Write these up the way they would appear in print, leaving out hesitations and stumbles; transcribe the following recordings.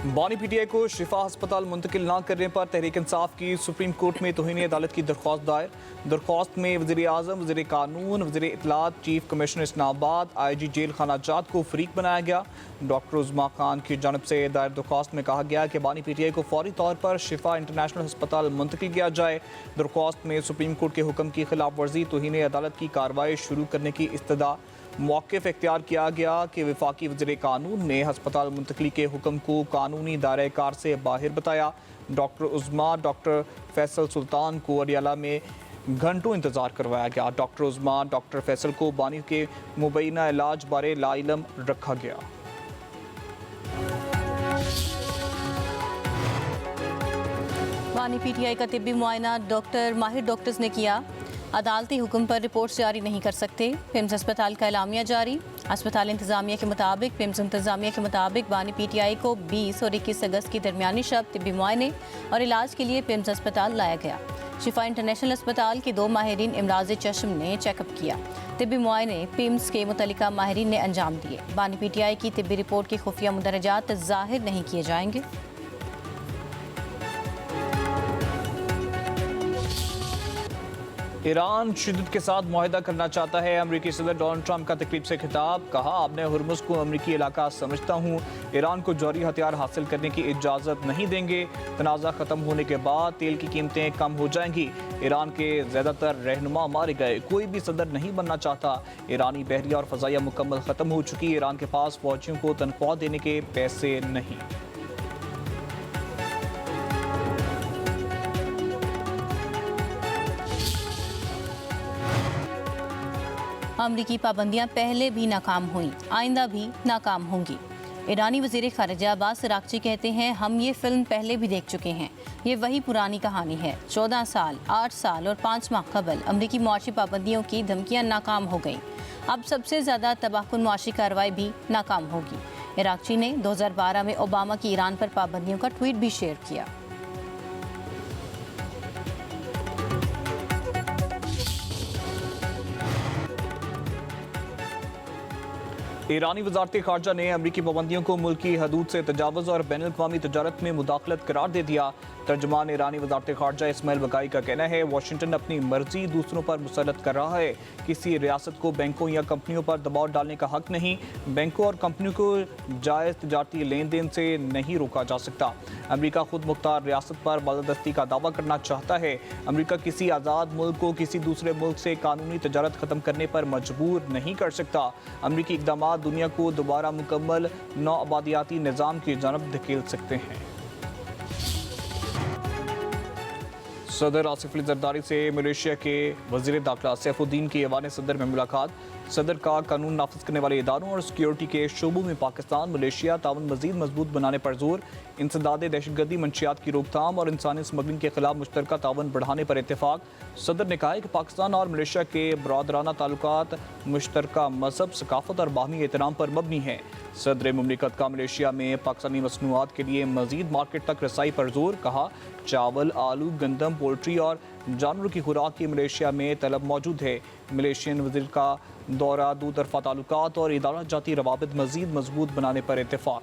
बानी पीटीआई को शिफा अस्पताल मुंतकिल न करने पर तहरीक इंसाफ की सुप्रीम कोर्ट में तौहीन अदालत की दरख्वास्त दायर। दरख्वास्त में वज़ीर आज़म, वज़ीर कानून, वज़ीर इत्तलात, chief commissioner Islamabad, IG jail खाना जात को फरीक बनाया गया। डॉक्टर उज़्मा खान की जानब से दायर दरख्वास्त में कहा गया कि बानी पीटीआई को फौरी तौर पर शिफा इंटरनेशनल अस्पताल मुंतकिल किया जाए। दरख्वास्त में सुप्रीम कोर्ट के हुक्म की खिलाफ वर्जी तौहीन अदालत की कार्रवाई शुरू करने की इस्तदा मौक़िफ़ इख्तियार किया गया कि वफाकी वज़ीर कानून ने अस्पताल मुंतकली के हुक्म को कानूनी दायरे कार से बाहर बताया। डॉक्टर उज़्मा, डॉक्टर फैसल सुल्तान को अडियाला में घंटों इंतज़ार करवाया गया। डॉक्टर उज़्मा, डॉक्टर फैसल को बानी के मुबैना इलाज बारे लाइलम रखा गया। बानी पीटीआई का तिब्बी मुआयना डॉक्टर माहिर डॉक्टर्स ने किया। अदालती हुक्म पर रिपोर्ट जारी नहीं कर सकते। पिम्स अस्पताल का एलामिया जारी। अस्पताल इंतजामिया के मुताबिक पिम्स इंतजामिया के मुताबिक बानी पीटीआई को 20 और 21 अगस्त की दरमियानी शब तिब्बी मुआयने और इलाज के लिए पिम्स अस्पताल लाया गया। शिफा इंटरनेशनल अस्पताल के 2 माहिरीन इमराज चश्म ने चेकअप किया। तिब्बी मुआयने पिम्स के मुतल्लिका माहिरीन ने अंजाम दिए। बानी पीटीआई की तिब्बी रिपोर्ट के खुफिया मुंदरजात जाहिर नहीं किए जाएंगे। ईरान शिद्दत के साथ मुआहदा करना चाहता है। अमरीकी सदर डोनाल्ड ट्रंप का तकरीब से खिताब, कहा आपने हुर्मुज़ को अमरीकी इलाका समझता हूँ, ईरान को जौहरी हथियार हासिल करने की इजाज़त नहीं देंगे। तनाज़ा ख़त्म होने के बाद तेल की कीमतें कम हो जाएंगी। ईरान के ज़्यादातर रहनुमा मारे गए, कोई भी सदर नहीं बनना चाहता। ईरानी बहरिया और फ़ज़ाइया मुकम्मल ख़त्म हो चुकी। ईरान के पास फ़ौजियों को तनख्वाह देने के पैसे नहीं। अमरीकी पाबंदियां पहले भी नाकाम हुई, आइंदा भी नाकाम होंगी। ईरानी वज़ीर ख़ारिजा अब्बास अराग़ची कहते हैं, हम ये फ़िल्म पहले भी देख चुके हैं, ये वही पुरानी कहानी है। 14 साल, 8 साल और 5 माह कबल अमरीकी मुआशी पाबंदियों की धमकियां नाकाम हो गईं। अब सबसे ज़्यादा तबाहकुन मुआशी कार्रवाई भी नाकाम होगी। अराग़ची ने 2012 में ओबामा की ईरान पर पाबंदियों का ट्वीट भी शेयर किया। ईरानी वज़ारत ख़ारजा ने अमरीकी पाबंदियों को मुल्की हदूद से तजावुज़ और बैनुल अक़वामी तजारत में मुदाखलत करार दे दिया। तर्जुमान ईरानी वज़ारत ख़ारजा इस्माइल बक़ाई का कहना है, वाशिंगटन अपनी मर्जी दूसरों पर मुसल्लत कर रहा है। किसी रियासत को बैंकों या कंपनियों पर दबाव डालने का हक नहीं। बैंकों और कंपनियों को जायज़ तजारती लेन देन से नहीं रोका जा सकता। अमरीका खुद मुख्तार रियासत पर बालादस्ती का दावा करना चाहता है। अमरीका किसी आज़ाद मुल्क को किसी दूसरे मुल्क से कानूनी तजारत ख़त्म करने पर मजबूर नहीं कर सकता। अमरीकी इक़दाम दुनिया को दोबारा मुकम्मल नौ आबादियाती निज़ाम की जानब धकेल सकते हैं। सदर आसिफ अली ज़रदारी से मलेशिया के वज़ीर दाखिला सैफुद्दीन की ऐवान सदर में मुलाकात। सदर का कानून नाफिज करने वाले इदारों और सिक्योरिटी के शोबों में पाकिस्तान मलेशिया ताउन मज़ीद मजबूत बनाने पर जोर। इंसदाद दहशतगर्दी, मंशियात की रोकथाम और इंसानी स्मगलिंग के खिलाफ मुश्तरका ताउन बढ़ाने पर इत्तेफाक। सदर ने कहा है कि पाकिस्तान और मलेशिया के बरादराना ताल्लुकात मुश्तरका मजहब, सकाफत और बाहमी एहतराम पर मबनी है। सदर मुमलिकत का मलेशिया में पाकिस्तानी मसनूआत के लिए मजीद मार्केट तक रसाई पर जोर। कहा चावल, आलू, गंदम, पोल्ट्री और जानवरों की खुराक की मलेशिया में तलब मौजूद है। मलेशियन वज़ीर का दौरा, दो तरफ़ा ताल्लुकात और इदारा जाती रवाबित मजीद मजबूत बनाने पर इत्तेफाक।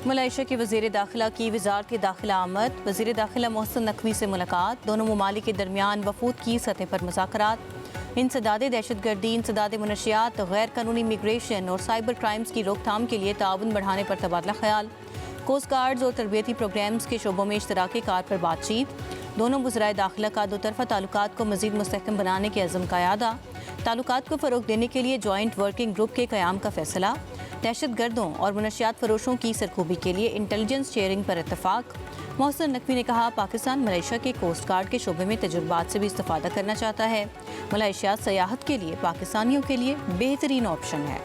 मलेशिया के वज़ीर दाखिला की वज़ारत दाखिला आमद। वज़ीर दाखिला मोहसिन नकवी से मुलाकात। दोनों ममालिक के दरमियान वफूद की सतह पर मुज़ाकरात। इंसदाद दहशतगर्दी, इंसदाद मनशियात, गैर कानूनी इमिग्रेशन और साइबर क्राइम्स की रोकथाम के लिए ताउन बढ़ाने पर तबादला ख्याल। कोस्ट गार्ड्स और तरबियती प्रोग्राम्स के शोबों में इश्तराकी कार पर बातचीत। दोनों वज़राए दाखिला का दो तरफ़ा ताल्लुकात को मज़ीद मुस्तहकम बनाने के अज़म का यादा। ताल्लुकात को फ़रोग़ देने के लिए जॉइंट वर्किंग ग्रुप के क़याम का फ़ैसला। दहशत गर्दों और मनशियात फरोशों की सरखूबी के लिए इंटेलिजेंस शेयरिंग पर इत्तफाक। मोहसिन नकवी ने कहा, पाकिस्तान मलेशिया के कोस्ट गार्ड के शोबे में तजुर्बात से भी इस्तिफ़ादा करना चाहता है। मलेशिया सयाहत के लिए पाकिस्तानियों के लिए बेहतरीन ऑप्शन है।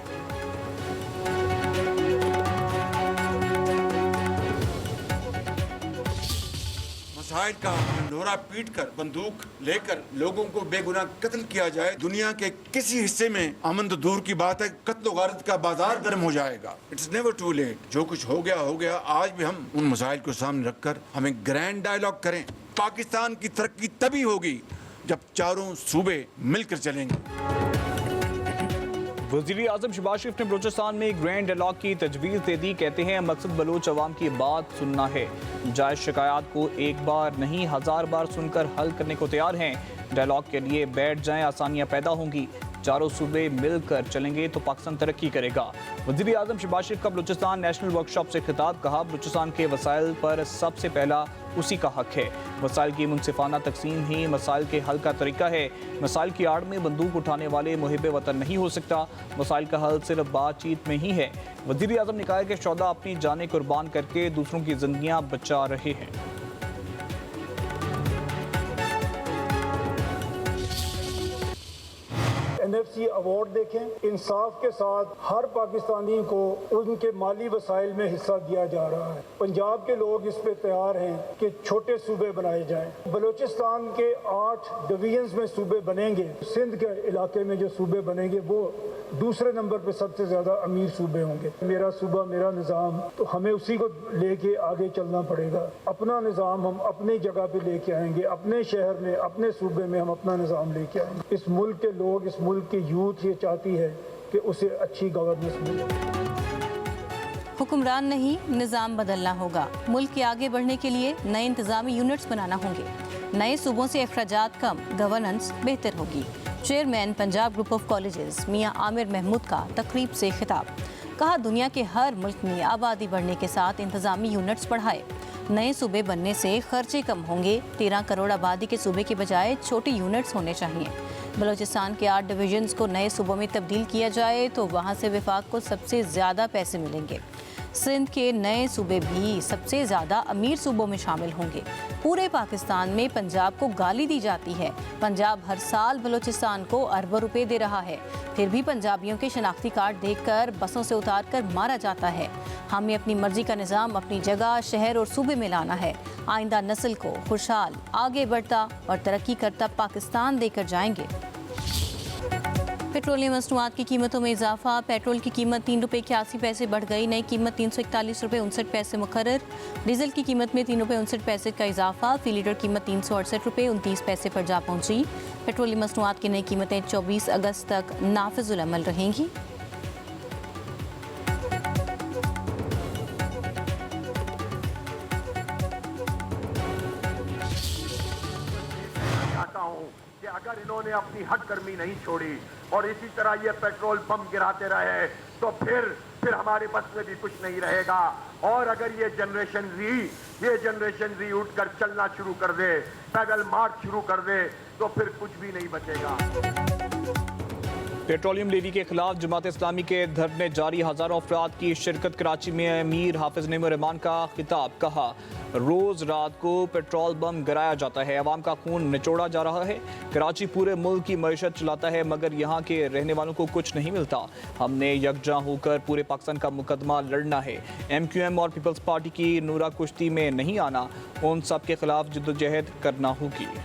मसाइल का ढंढोरा पीट कर, बंदूक लेकर लोगों को बेगुनाह कत्ल किया जाए, दुनिया के किसी हिस्से में अमन तो दूर की बात है, कत्ल गारत का बाजार गर्म हो जाएगा। It's never too late. जो कुछ हो गया। आज भी हम उन मसाइल को सामने रखकर हमें ग्रैंड डायलॉग करें। पाकिस्तान की तरक्की तभी होगी जब चारों सूबे मिलकर चलेंगे। वज़ीर आज़म शहबाज शरीफ ने बलूचिस्तान में ग्रैंड डायलॉग की तजवीज़ दे दी। कहते हैं मकसद बलूच अवाम की बात सुनना है। जायज़ शिकायत को एक बार नहीं 1000 बार सुनकर हल करने को तैयार हैं। डायलॉग के लिए बैठ जाएं, आसानियां पैदा होंगी। चारों सूबे मिलकर चलेंगे तो पाकिस्तान तरक्की करेगा। वज़ीर आज़म शहबाज शरीफ का बलूचिस्तान नेशनल वर्कशॉप से खिताब। कहा, बलूचिस्तान के वसाइल पर सबसे पहला उसी का हक है। वसाइल की मुनसिफाना तकसीम ही मसाइल के हल का तरीका है। मसाइल की आड़ में बंदूक उठाने वाले मुहिब वतन नहीं हो सकता। मसाइल का हल सिर्फ बातचीत में ही है। वज़ीर आज़म ने कहा कि शोहदा अपनी जानें कुर्बान करके दूसरों की जिंदगियां बचा रहे हैं। NFC अवार्ड देखें, इंसाफ के साथ हर पाकिस्तानी को उनके माली वसाइल में हिस्सा दिया जा रहा है। पंजाब के लोग इस पे तैयार हैं कि छोटे सूबे बनाए जाएं। बलूचिस्तान के 8 डिवीजन्स में सूबे बनेंगे। सिंध के इलाके में जो सूबे बनेंगे वो दूसरे नंबर पे सबसे ज़्यादा अमीर सूबे होंगे। मेरा सूबा मेरा निज़ाम, तो हमें उसी को लेके आगे चलना पड़ेगा। अपना निज़ाम हम अपनी जगह पे लेके आएंगे, अपने शहर में अपने सूबे में हम अपना निज़ाम लेके आएंगे। इस मुल्क के लोग, इस मुल्क की यूथ ये चाहती है कि उसे अच्छी गवर्नेंस मिले। हुक्मरान नहीं, निज़ाम बदलना होगा। मुल्क के आगे बढ़ने के लिए नए इंतजामी यूनिट्स बनाना होंगे। नए सूबों से अखराजात कम, गवर्नेंस बेहतर होगी। Chairman Punjab group of colleges मियां आमिर महमूद का तकरीब से खिताब। कहा, दुनिया के हर मुल्क में आबादी बढ़ने के साथ इंतजामी यूनिट्स बढ़ाए। नए सूबे बनने से खर्चे कम होंगे। 13 करोड़ आबादी के सूबे के बजाय छोटे यूनिट्स होने चाहिए। बलूचिस्तान के 8 डिवीजन्स को नए सूबों में तब्दील किया जाए तो वहाँ से विफाक को सबसे ज़्यादा पैसे मिलेंगे। सिंध के नए सूबे भी सबसे ज़्यादा अमीर सूबों में शामिल होंगे। पूरे पाकिस्तान में पंजाब को गाली दी जाती है। पंजाब हर साल बलूचिस्तान को अरबों रुपए दे रहा है, फिर भी पंजाबियों के शनाख्ती कार्ड देखकर बसों से उतार कर मारा जाता है। हमें अपनी मर्जी का निज़ाम अपनी जगह, शहर और सूबे में लाना है। आइंदा नस्ल को खुशहाल, आगे बढ़ता और तरक्की करता पाकिस्तान देकर जाएंगे। पेट्रोलियम मसनूआत की कीमतों में इजाफा। पेट्रोल की कीमत 3 रुपये 81 पैसे बढ़ गई। नई कीमत 341 रुपये 59 पैसे मुकर्रर। डीजल की कीमत में 3 रुपये 59 पैसे का इजाफा। फी लीटर कीमत 368 रुपये 29 पैसे पर जा पहुंची। पेट्रोलियम मसनूआत की नई कीमतें 24 अगस्त तक नाफिजुल अमल रहेंगी। कि अगर इन्होंने अपनी हटगर्मी नहीं छोड़ी और इसी तरह ये पेट्रोल पंप गिराते रहे तो फिर हमारे बस में भी कुछ नहीं रहेगा। और अगर ये जनरेशन ज़ी उठकर चलना शुरू कर दे, पैदल मार्च शुरू कर दे, तो फिर कुछ भी नहीं बचेगा। पेट्रोलियम लेवी के खिलाफ जमात इस्लामी के धरने जारी। हजारों अफराद की शिरकत। कराची में अमीर हाफिज नईमुर रहमान का खिताब। कहा, रोज रात को पेट्रोल बम गिराया जाता है, अवाम का खून निचोड़ा जा रहा है। कराची पूरे मुल्क की मईशत चलाता है मगर यहाँ के रहने वालों को कुछ नहीं मिलता। हमने यकजा होकर पूरे पाकिस्तान का मुकदमा लड़ना है। MQM और पीपल्स पार्टी की नूरा कुश्ती में नहीं आना, उन सब के खिलाफ जद्दोजहद करना होगी।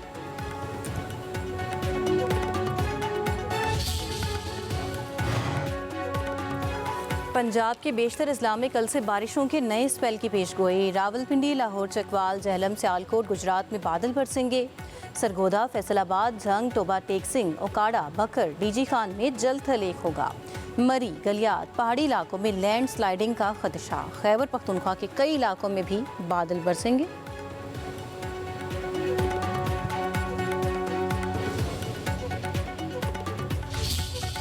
पंजाब के बेशतर अजला में कल से बारिशों के नए स्पेल की पेशगोई। रावलपिंडी, लाहौर, चकवाल, जहलम, सियालकोट, गुजरात में बादल बरसेंगे। सरगोदा, फैसलाबाद, झंग, टोबा, टेक सिंह, ओकाड़ा, बकर, डीजी खान में जल्द थलेख होगा। मरी, गलियात, पहाड़ी इलाकों में लैंड स्लाइडिंग का खदशा। खैबर पख्तूनख्वा के कई इलाकों में भी बादल बरसेंगे।